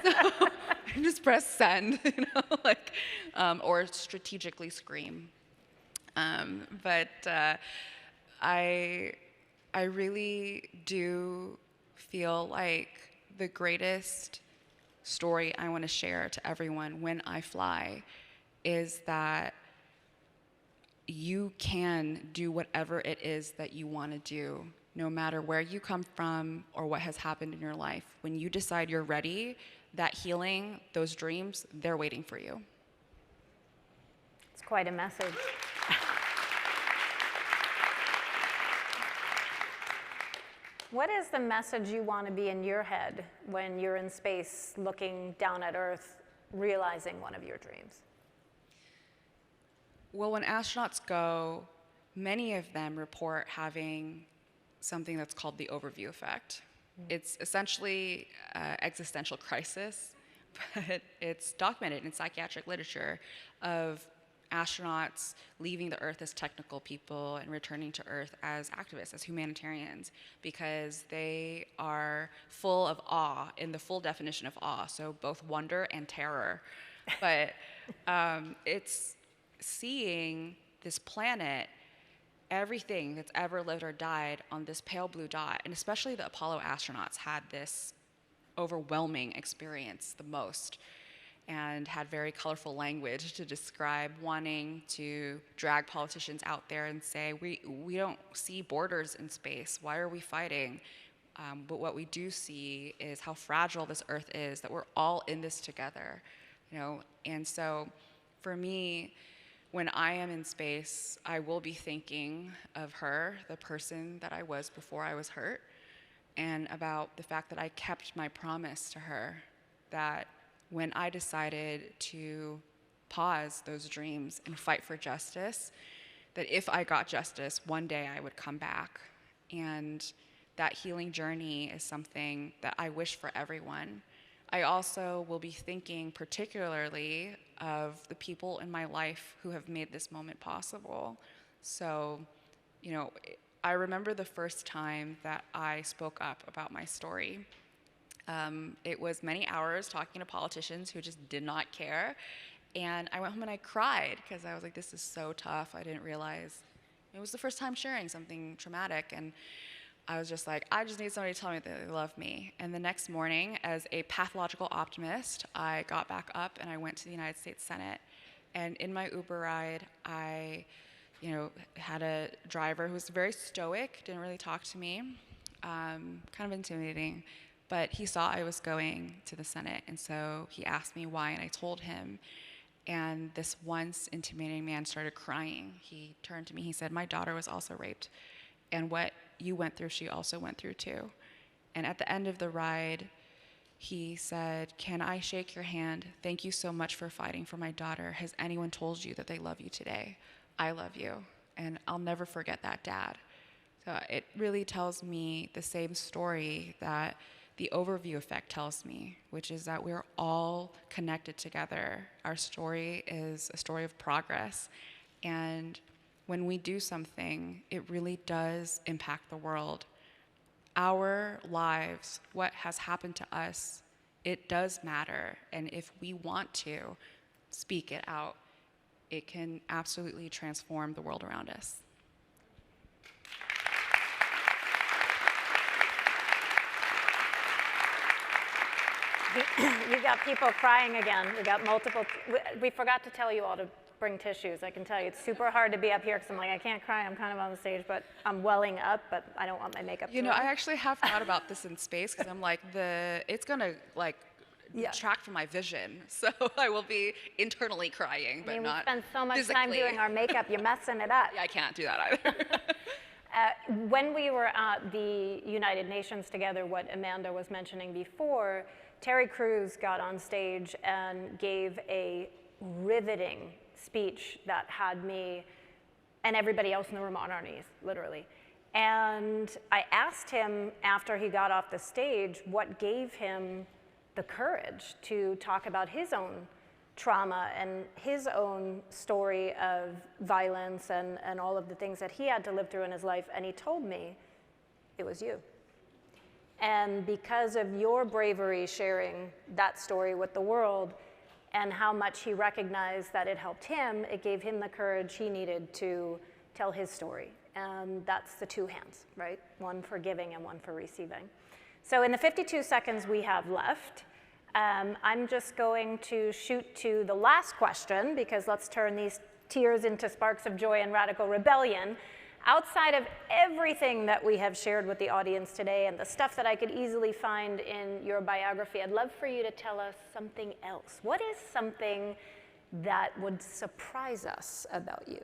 So I just press send, or strategically scream. But I really do feel like the greatest story I want to share to everyone when I fly is that you can do whatever it is that you want to do, no matter where you come from or what has happened in your life. When you decide you're ready, that healing, those dreams, they're waiting for you. It's quite a message. What is the message you want to be in your head when you're in space looking down at Earth, realizing one of your dreams? Well, when astronauts go, many of them report having something that's called the overview effect. It's essentially existential crisis, but it's documented in psychiatric literature of astronauts leaving the Earth as technical people and returning to Earth as activists, as humanitarians, because they are full of awe, in the full definition of awe, so both wonder and terror. But it's seeing this planet, everything that's ever lived or died on this pale blue dot, and especially the Apollo astronauts had this overwhelming experience the most, and had very colorful language to describe wanting to drag politicians out there and say, we don't see borders in space. Why are we fighting? But what we do see is how fragile this Earth is, that we're all in this together, you know? And so for me, when I am in space, I will be thinking of her, the person that I was before I was hurt, and about the fact that I kept my promise to her, that when I decided to pause those dreams and fight for justice, that if I got justice, one day I would come back. And that healing journey is something that I wish for everyone. I also will be thinking particularly of the people in my life who have made this moment possible. So, you know, I remember the first time that I spoke up about my story. It was many hours talking to politicians who just did not care. And I went home and I cried because I was like, this is so tough. I didn't realize it was the first time sharing something traumatic. And I was just like, I just need somebody to tell me that they love me. And the next morning, as a pathological optimist, I got back up and I went to the United States Senate. And in my Uber ride, I, had a driver who was very stoic, didn't really talk to me, kind of intimidating. But he saw I was going to the Senate, and so he asked me why, and I told him. And this once intimidating man started crying. He turned to me, he said, my daughter was also raped. And what you went through, she also went through too. And at the end of the ride, he said, can I shake your hand? Thank you so much for fighting for my daughter. Has anyone told you that they love you today? I love you. And I'll never forget that, Dad. So it really tells me the same story that the overview effect tells me, which is that we're all connected together. Our story is a story of progress. And when we do something, it really does impact the world. Our lives, what has happened to us, it does matter. And if we want to speak it out, it can absolutely transform the world around us. You got people crying again. We got multiple. We forgot to tell you all to bring tissues. I can tell you, it's super hard to be up here because I'm like, I can't cry. I'm kind of on the stage, but I'm welling up. But I don't want my makeup. I actually have thought about this in space because I'm like, it's gonna detract from my vision. So I will be internally crying, but not we spend so much physically. time doing our makeup. You're messing it up. Yeah, I can't do that either. When we were at the United Nations together, what Amanda was mentioning before, Terry Crews got on stage and gave a riveting speech that had me and everybody else in the room on our knees, literally. And I asked him after he got off the stage what gave him the courage to talk about his own trauma and his own story of violence and all of the things that he had to live through in his life. And he told me, it was you. And because of your bravery sharing that story with the world and how much he recognized that it helped him, it gave him the courage he needed to tell his story. And that's the two hands, right? One for giving and one for receiving. So in the 52 seconds we have left, I'm just going to shoot to the last question, because let's turn these tears into sparks of joy and radical rebellion. Outside of everything that we have shared with the audience today and the stuff that I could easily find in your biography, I'd love for you to tell us something else. What is something that would surprise us about you?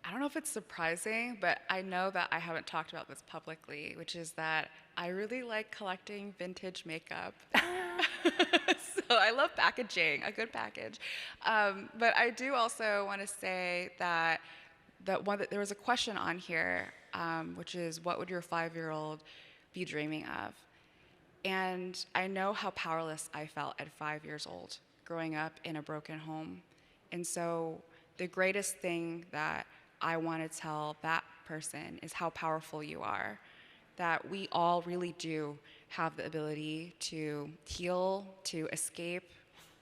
I don't know if it's surprising, but I know that I haven't talked about this publicly, which is that I really like collecting vintage makeup. So I love packaging, a good package. But I do also want to say that there was a question on here, which is, what would your 5-year-old be dreaming of? And I know how powerless I felt at 5 years old, growing up in a broken home. And so the greatest thing that I want to tell that person is how powerful you are, that we all really do have the ability to heal, to escape,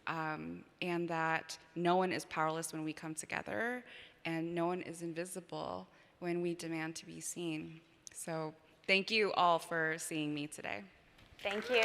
and that no one is powerless when we come together, and no one is invisible when we demand to be seen. So thank you all for seeing me today. Thank you.